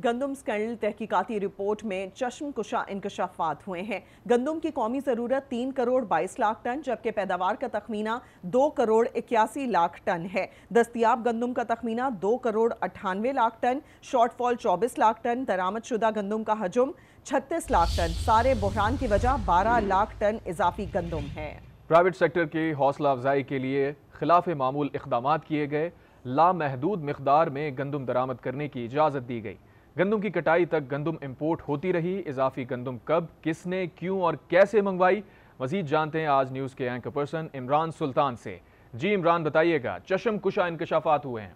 گندم سکینڈل تحقیقاتی رپورٹ میں چشم کشا انکشافات ہوئے ہیں۔ گندم کی قومی ضرورت 3 کروڑ 22 لاکھ ٹن جبکہ پیداوار کا تخمینہ 2 کروڑ 81 لاکھ ٹن ہے۔ دستیاب گندم کا تخمینہ 2 کروڑ 98 لاکھ ٹن، شارٹ فال 24 لاکھ ٹن، درآمد شدہ گندم کا حجم 36 لاکھ ٹن۔ سارے بحران کی وجہ 12 لاکھ ٹن اضافی گندم ہے۔ پرائیویٹ سیکٹر کی حوصلہ افزائی کے لیے خلاف معمول اقدامات کیے گئے۔ لامحدود مقدار میں گندم درآمد کرنے کی اجازت دی گئی۔ گندم کی کٹائی تک گندم امپورٹ ہوتی رہی۔ اضافی گندم کب، کس نے، کیوں اور کیسے منگوائی، مزید جانتے ہیں آج نیوز کے اینکر پرسن عمران سلطان سے۔ جی عمران بتائیے گا، چشم کشا انکشافات ہوئے ہیں۔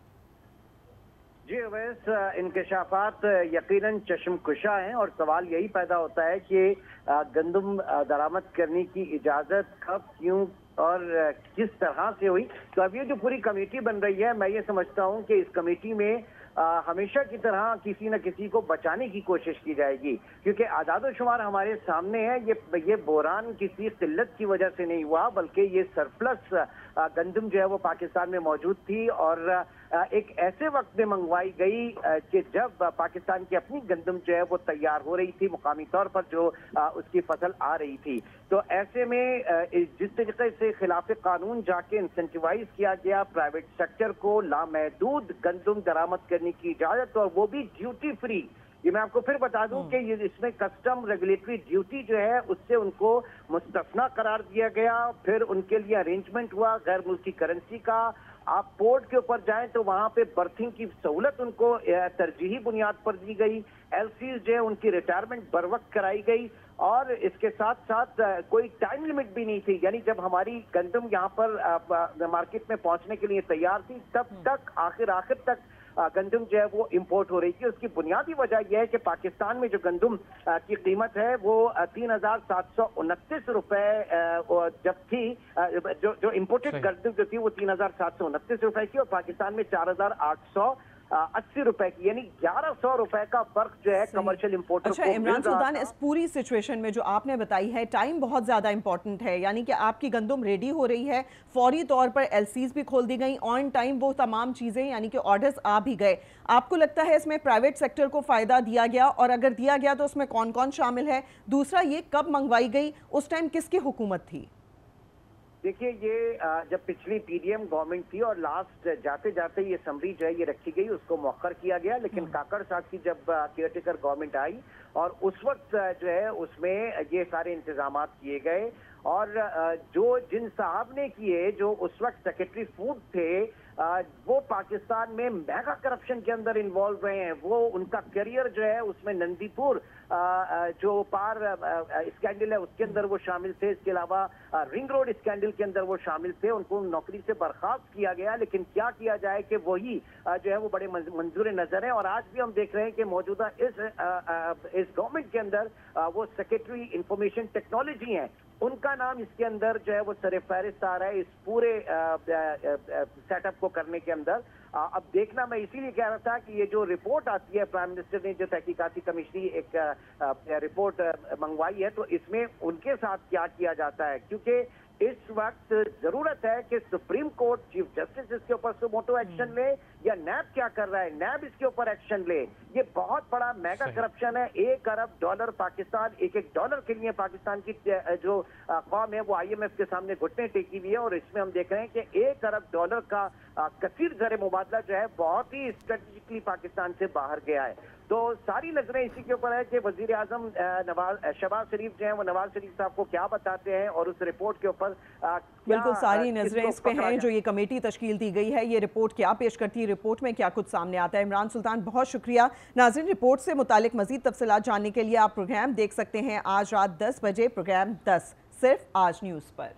جی اویس، انکشافات یقیناً چشم کشا ہیں اور سوال یہی پیدا ہوتا ہے کہ گندم درآمد کرنے کی اجازت کب، کیوں اور کس طرح سے ہوئی۔ تو اب یہ جو پوری کمیٹی بن رہی ہے، میں یہ سمجھتا ہوں کہ اس کمیٹی میں ہمیشہ کی طرح کسی نہ کسی کو بچانے کی کوشش کی جائے گی، کیونکہ اعداد و شمار ہمارے سامنے ہے۔ یہ بحران کسی قلت کی وجہ سے نہیں ہوا، بلکہ یہ سرپلس گندم جو ہے وہ پاکستان میں موجود تھی اور ایک ایسے وقت میں منگوائی گئی کہ جب پاکستان کی اپنی گندم جو ہے وہ تیار ہو رہی تھی، مقامی طور پر جو اس کی فصل آ رہی تھی۔ تو ایسے میں جس طریقے سے خلاف قانون جا کے انسینٹیوائز کیا گیا پرائیویٹ سیکٹر کو لامحدود گندم درآمد کرنے کی اجازت، اور وہ بھی ڈیوٹی فری۔ یہ میں آپ کو پھر بتا دوں کہ اس میں کسٹم ریگولیٹری ڈیوٹی جو ہے اس سے ان کو مستثنا قرار دیا گیا۔ پھر ان کے لیے ارینجمنٹ ہوا غیر ملکی کرنسی کا۔ آپ پورٹ کے اوپر جائیں تو وہاں پہ برتھنگ کی سہولت ان کو ترجیحی بنیاد پر دی گئی۔ ایل سیز جو ہے ان کی ریٹائرمنٹ بر وقت کرائی گئی، اور اس کے ساتھ ساتھ کوئی ٹائم لمٹ بھی نہیں تھی۔ یعنی جب ہماری گندم یہاں پر مارکیٹ میں پہنچنے کے لیے تیار تھی، تب تک آخر تک گندم جو ہے وہ امپورٹ ہو رہی تھی۔ اس کی بنیادی وجہ یہ ہے کہ پاکستان میں جو گندم کی قیمت ہے وہ 3,729 روپے جب تھی، جو امپورٹڈ گندم جو تھی وہ 3,729 روپے کی، اور پاکستان میں 4,880 روپے کی، یعنی 1,100 روپے کا فرق جو ہے کمرشل امپورٹر کو۔ اچھا عمران سلطان، اس پوری سچویشن میں جو آپ نے بتائی ہے، ٹائم بہت زیادہ امپورٹنٹ ہے، یعنی کہ آپ کی گندم ریڈی ہو رہی ہے، فوری طور پر ایل سیز بھی کھول دی گئی، آن ٹائم وہ تمام چیزیں یعنی کہ آرڈرز آ بھی گئے۔ آپ کو لگتا ہے اس میں پرائیویٹ سیکٹر کو فائدہ دیا گیا، اور اگر دیا گیا تو اس میں کون کون شامل ہے؟ دوسرا، یہ کب منگوائی گئی، اس ٹائم کس کی حکومت تھی؟ دیکھیے، یہ جب پچھلی پی ڈی ایم گورنمنٹ تھی اور لاسٹ جاتے جاتے یہ سمری جو ہے یہ رکھی گئی، اس کو مؤخر کیا گیا، لیکن کاکڑ صاحب کی جب کیئر ٹیکر گورنمنٹ آئی اور اس وقت جو ہے اس میں یہ سارے انتظامات کیے گئے، اور جن صاحب نے کیے، جو اس وقت سیکرٹری فوڈ تھے، وہ پاکستان میں میگا کرپشن کے اندر انوالو رہے ہیں۔ وہ ان کا کیریئر جو ہے اس میں نندی پور جو پار اسکینڈل ہے اس کے اندر وہ شامل تھے، اس کے علاوہ رنگ روڈ اسکینڈل کے اندر وہ شامل تھے۔ ان کو نوکری سے برخاست کیا گیا، لیکن کیا کیا جائے کہ وہی جو ہے وہ بڑے منظور نظر ہیں، اور آج بھی ہم دیکھ رہے ہیں کہ موجودہ اس گورنمنٹ کے اندر وہ سیکرٹری انفارمیشن ٹیکنالوجی ہیں، ان کا نام اس کے اندر جو ہے وہ سر فہرست آ رہا ہے اس پورے سیٹ اپ کو کرنے کے اندر۔ اب دیکھنا، میں اسی لیے کہہ رہا تھا کہ یہ جو رپورٹ آتی ہے، پرائم منسٹر نے جو تحقیقاتی کمیشنی ایک رپورٹ منگوائی ہے، تو اس میں ان کے ساتھ کیا کیا جاتا ہے، کیونکہ اس وقت ضرورت ہے کہ سپریم کورٹ چیف جسٹس اس کے اوپر سموٹو ایکشن لے، یا نیب کیا کر رہا ہے، نیب اس کے اوپر ایکشن لے۔ یہ بہت بڑا میگا کرپشن ہے۔ $1 ارب پاکستان، ایک ڈالر کے لیے پاکستان کی جو قوم ہے وہ IMF کے سامنے گھٹنے ٹیکی ہوئی ہے، اور اس میں ہم دیکھ رہے ہیں کہ $1 ارب کا کثیر زر مبادلہ جو ہے بہت ہی اسٹریٹجکلی پاکستان سے باہر گیا ہے۔ تو ساری نظریں اسی کے اوپر ہے کہ وزیر اعظم شہباز شریف جو ہیں وہ نواز شریف صاحب کو کیا بتاتے ہیں، اور اس رپورٹ کے اوپر بالکل ساری نظریں اس پہ ہیں۔ جو یہ کمیٹی تشکیل دی گئی ہے، یہ رپورٹ کیا پیش کرتی ہے، رپورٹ میں کیا کچھ سامنے آتا ہے۔ عمران سلطان، بہت شکریہ۔ ناظرین، رپورٹ سے متعلق مزید تفصیلات جاننے کے لیے آپ پروگرام دیکھ سکتے ہیں آج رات 10 بجے، پروگرام 10 صرف آج نیوز پر۔